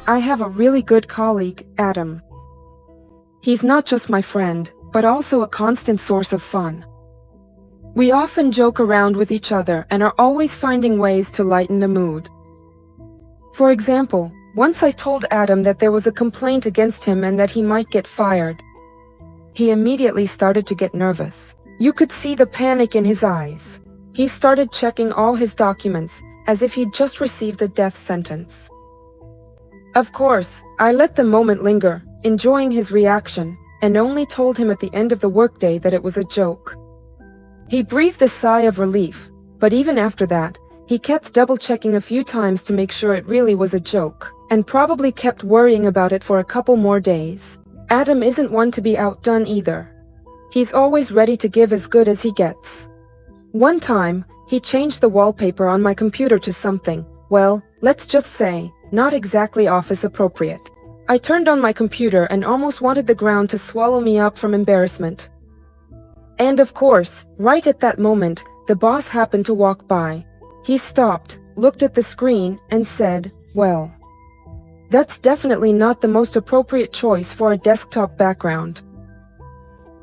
I have a really good colleague, Adam. He's not just my friend, but also a constant source of fun. We often joke around with each other and are always finding ways to lighten the mood. For example, once I told Adam that there was a complaint against him and that he might get fired. He immediately started to get nervous. You could see the panic in his eyes. He started checking all his documents, as if he'd just received a death sentence. Of course, I let the moment linger, enjoying his reaction, and only told him at the end of the workday that it was a joke. He breathed a sigh of relief, but even after that, he kept double-checking a few times to make sure it really was a joke, and probably kept worrying about it for a couple more days. Adam isn't one to be outdone either. He's always ready to give as good as he gets. One time, he changed the wallpaper on my computer to something, well, let's just say, not exactly office appropriate. I turned on my computer and almost wanted the ground to swallow me up from embarrassment. And of course, right at that moment, the boss happened to walk by. He stopped, looked at the screen, and said, "Well, that's definitely not the most appropriate choice for a desktop background."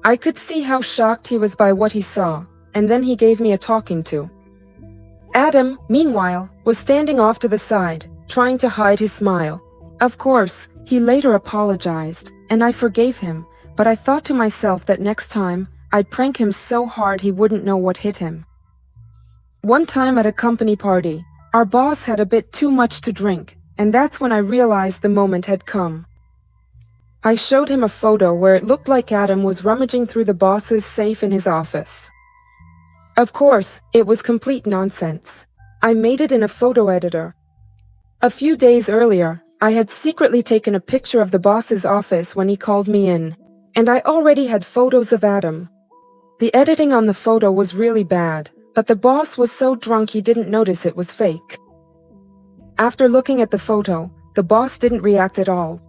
I could see how shocked he was by what he saw, and then he gave me a talking to. Adam, meanwhile, was standing off to the side, trying to hide his smile. Of course, he later apologized, and I forgave him, but I thought to myself that next time, I'd prank him so hard he wouldn't know what hit him. One time at a company party, our boss had a bit too much to drink, and that's when I realized the moment had come. I showed him a photo where it looked like Adam was rummaging through the boss's safe in his office. Of course, it was complete nonsense. I made it in a photo editor. A few days earlier, I had secretly taken a picture of the boss's office when he called me in, and I already had photos of Adam. The editing on the photo was really bad, but the boss was so drunk he didn't notice it was fake. After looking at the photo, the boss didn't react at all.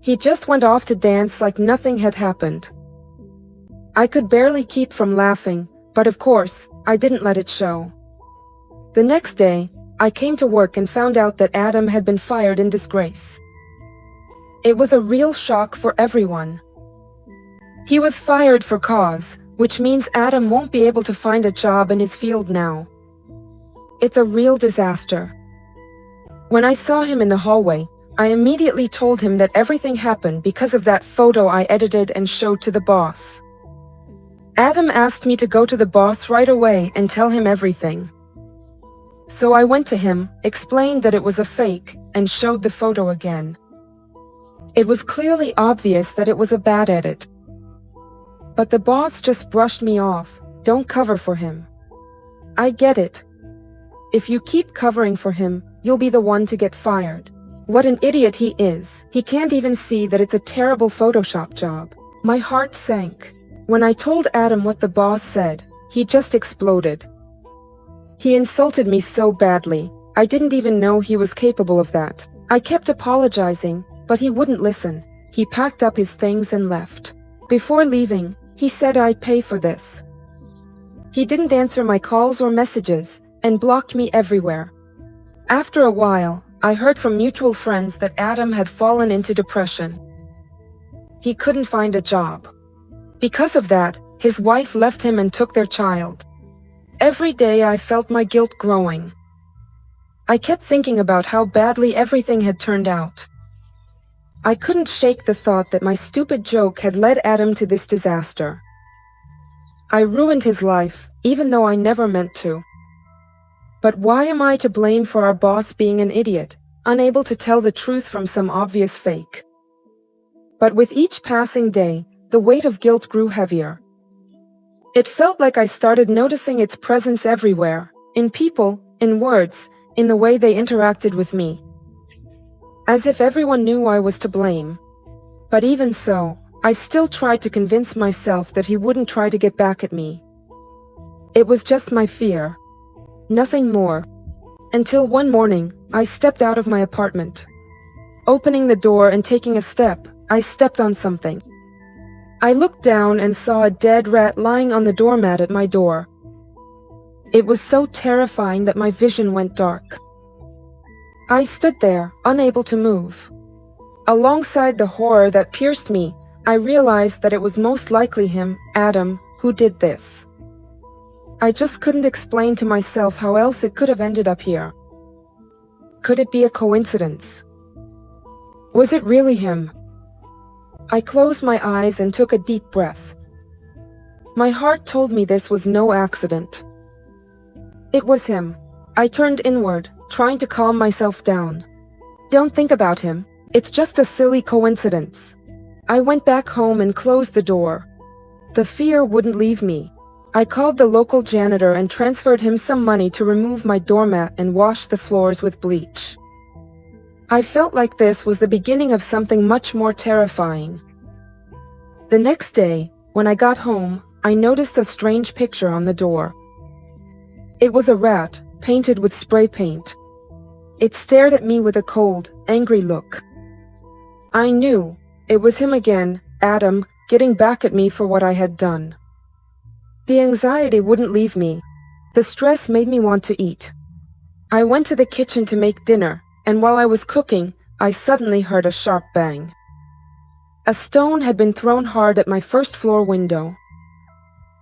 He just went off to dance like nothing had happened. I could barely keep from laughing, but of course, I didn't let it show. The next day, I came to work and found out that Adam had been fired in disgrace. It was a real shock for everyone. He was fired for cause, which means Adam won't be able to find a job in his field now. It's a real disaster. When I saw him in the hallway, I immediately told him that everything happened because of that photo I edited and showed to the boss. Adam asked me to go to the boss right away and tell him everything. So I went to him, explained that it was a fake, and showed the photo again. It was clearly obvious that it was a bad edit. But the boss just brushed me off. Don't cover for him. I get it. If you keep covering for him, you'll be the one to get fired. What an idiot he is. He can't even see that it's a terrible Photoshop job. My heart sank. When I told Adam what the boss said, he just exploded. He insulted me so badly, I didn't even know he was capable of that. I kept apologizing, but he wouldn't listen. He packed up his things and left. Before leaving, he said I'd pay for this. He didn't answer my calls or messages, and blocked me everywhere. After a while, I heard from mutual friends that Adam had fallen into depression. He couldn't find a job. Because of that, his wife left him and took their child. Every day I felt my guilt growing. I kept thinking about how badly everything had turned out. I couldn't shake the thought that my stupid joke had led Adam to this disaster. I ruined his life, even though I never meant to. But why am I to blame for our boss being an idiot, unable to tell the truth from some obvious fake? But with each passing day, the weight of guilt grew heavier. It felt like I started noticing its presence everywhere, in people, in words, in the way they interacted with me. As if everyone knew I was to blame. But even so, I still tried to convince myself that he wouldn't try to get back at me. It was just my fear. Nothing more. Until one morning, I stepped out of my apartment. Opening the door and taking a step, I stepped on something. I looked down and saw a dead rat lying on the doormat at my door. It was so terrifying that my vision went dark. I stood there, unable to move. Alongside the horror that pierced me, I realized that it was most likely him, Adam, who did this. I just couldn't explain to myself how else it could have ended up here. Could it be a coincidence? Was it really him? I closed my eyes and took a deep breath. My heart told me this was no accident. It was him. I turned inward, trying to calm myself down. Don't think about him. It's just a silly coincidence. I went back home and closed the door. The fear wouldn't leave me. I called the local janitor and transferred him some money to remove my doormat and wash the floors with bleach. I felt like this was the beginning of something much more terrifying. The next day, when I got home, I noticed a strange picture on the door. It was a rat, painted with spray paint. It stared at me with a cold, angry look. I knew it was him again, Adam, getting back at me for what I had done. The anxiety wouldn't leave me. The stress made me want to eat. I went to the kitchen to make dinner, and while I was cooking, I suddenly heard a sharp bang. A stone had been thrown hard at my first-floor window.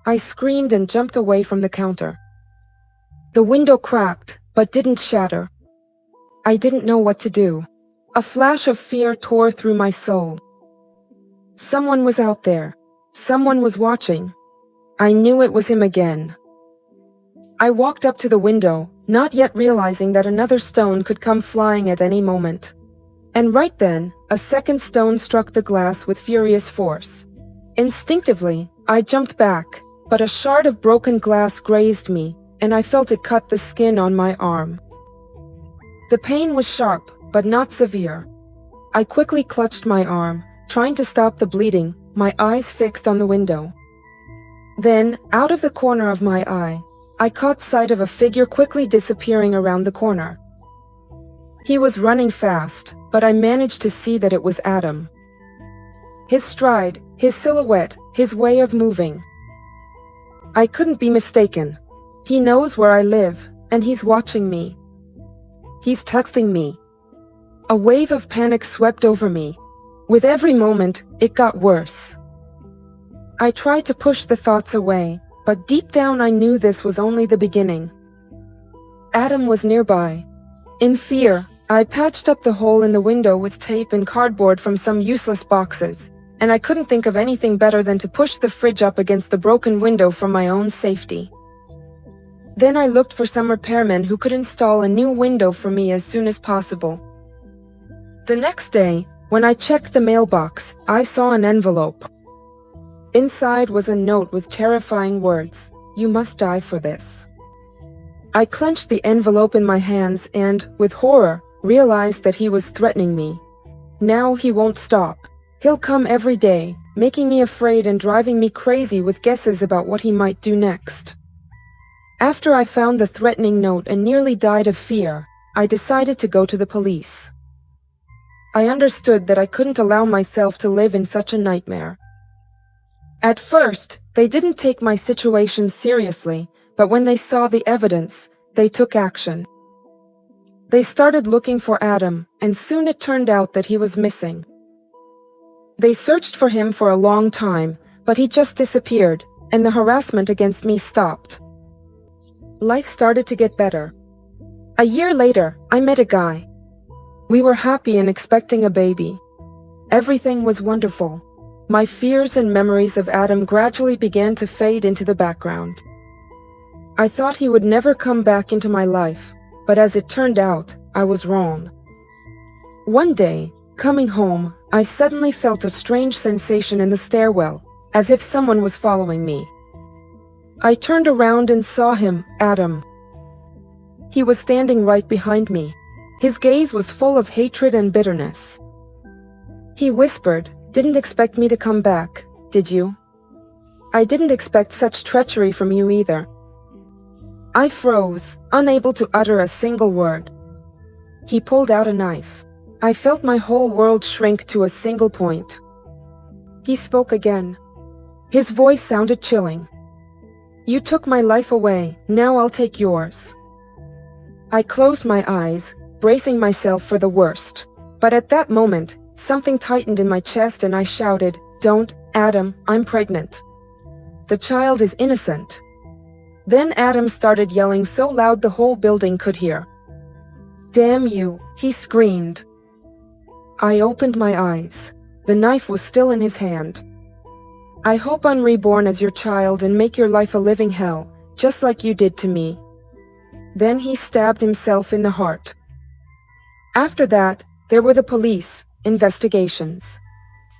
I screamed and jumped away from the counter. The window cracked, but didn't shatter. I didn't know what to do. A flash of fear tore through my soul. Someone was out there. Someone was watching. I knew it was him again. I walked up to the window, not yet realizing that another stone could come flying at any moment. And right then, a second stone struck the glass with furious force. Instinctively, I jumped back, but a shard of broken glass grazed me, and I felt it cut the skin on my arm. The pain was sharp, but not severe. I quickly clutched my arm, trying to stop the bleeding, my eyes fixed on the window. Then, out of the corner of my eye, I caught sight of a figure quickly disappearing around the corner. He was running fast, but I managed to see that it was Adam. His stride, his silhouette, his way of moving. I couldn't be mistaken. He knows where I live, and he's watching me. He's texting me. A wave of panic swept over me. With every moment, it got worse. I tried to push the thoughts away, but deep down I knew this was only the beginning. Adam was nearby. In fear, I patched up the hole in the window with tape and cardboard from some useless boxes, and I couldn't think of anything better than to push the fridge up against the broken window for my own safety. Then I looked for some repairmen who could install a new window for me as soon as possible. The next day, when I checked the mailbox, I saw an envelope. Inside was a note with terrifying words, "You must die for this." I clenched the envelope in my hands and, with horror, realized that he was threatening me. Now he won't stop. He'll come every day, making me afraid and driving me crazy with guesses about what he might do next. After I found the threatening note and nearly died of fear, I decided to go to the police. I understood that I couldn't allow myself to live in such a nightmare. At first, they didn't take my situation seriously, but when they saw the evidence, they took action. They started looking for Adam, and soon it turned out that he was missing. They searched for him for a long time, but he just disappeared, and the harassment against me stopped. Life started to get better. A year later, I met a guy. We were happy and expecting a baby. Everything was wonderful. My fears and memories of Adam gradually began to fade into the background. I thought he would never come back into my life, but as it turned out, I was wrong. One day, coming home, I suddenly felt a strange sensation in the stairwell, as if someone was following me. I turned around and saw him, Adam. He was standing right behind me. His gaze was full of hatred and bitterness. He whispered, "Didn't expect me to come back, did you? I didn't expect such treachery from you either." I froze, unable to utter a single word. He pulled out a knife. I felt my whole world shrink to a single point. He spoke again. His voice sounded chilling. "You took my life away, now I'll take yours." I closed my eyes, bracing myself for the worst. But at that moment, something tightened in my chest and I shouted, "Don't, Adam, I'm pregnant. The child is innocent." Then Adam started yelling so loud the whole building could hear. "Damn you," he screamed. I opened my eyes. The knife was still in his hand. "I hope I'm reborn as your child and make your life a living hell, just like you did to me." Then he stabbed himself in the heart. After that, there were the police investigations.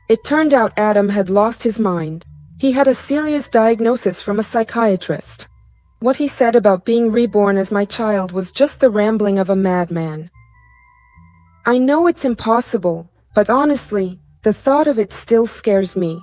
It turned out Adam had lost his mind. He had a serious diagnosis from a psychiatrist. What he said about being reborn as my child was just the rambling of a madman. I know it's impossible, but honestly, the thought of it still scares me.